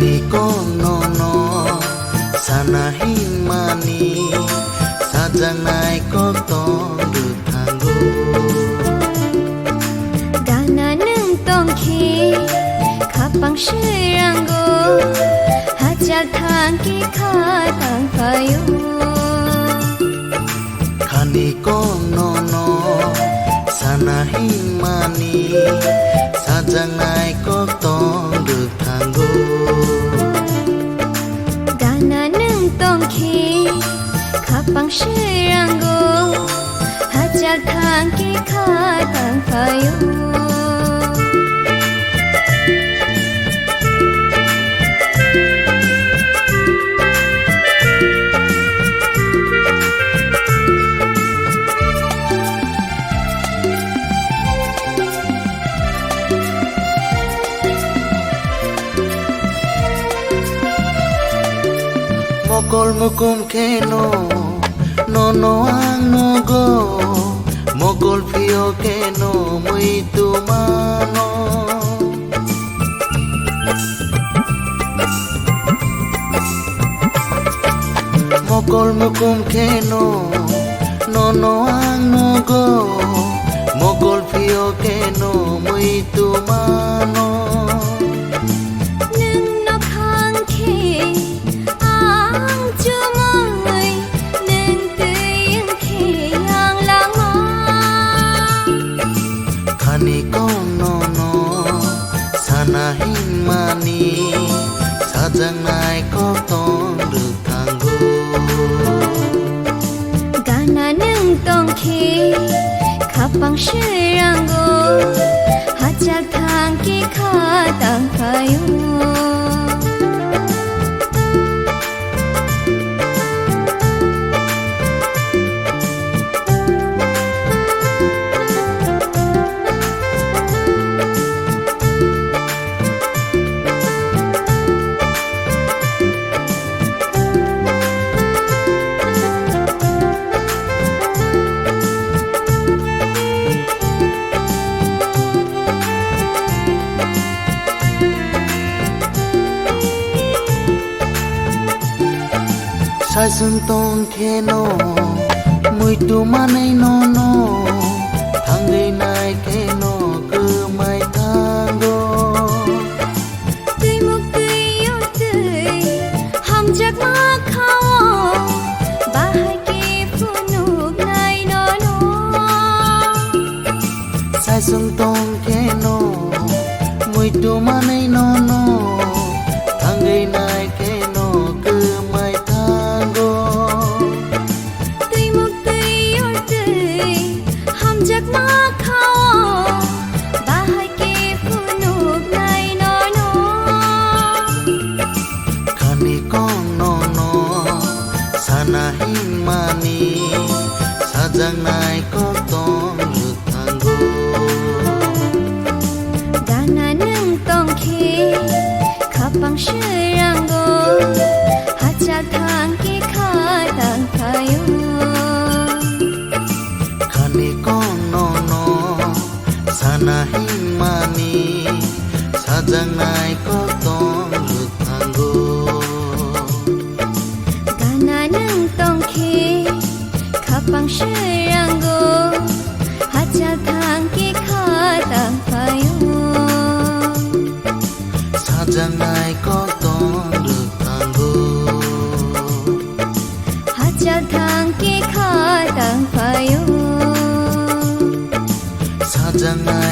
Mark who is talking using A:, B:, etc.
A: khani kong no no sana himani sajang nai ko tong được thang go
B: gana nung tong khi kapang shirango hajal thang ki kha tang payo
A: khani kong no no sana himani sajang nai ko tong được thang go
B: gana nung tong khi kapang shirango hajal thang ki kha tang payo
A: mokol mukum keno no no ang no go mokol fio keno muy tu mano mokol mukum keno no no ang no go mokol fio keno muy tu mano khani kong no no sana himani sajang nai ko tong được thang go
B: gana nung tong khi kapang shirango hajal thang ki kha tang payo
A: sai sun tong keno muy tu manai no no thang dei nai keno cứ mai thang go
B: tươi mục tươi yêu tươi hàm chắc má khao ba hai ki phu nụ nai no no
A: sai sun tong keno muy tu manai no no thang dei nai keno cứ mai
B: chắc má khao ba hai ki phu nụ nai no no
A: khani kong no no sana himani sajang nai ko tong được thang go
B: gana nung tong khi kapang shirango hajal thang ki kha tang payo
A: khani kong no no sana himani sajang nai ko tong được thang go
B: gana nung tong khi kapang shirango hajal thang ki kha tang payo
A: sajang nai ko tong được thang go
B: hajal thang ki kha tang payo
A: sajang nai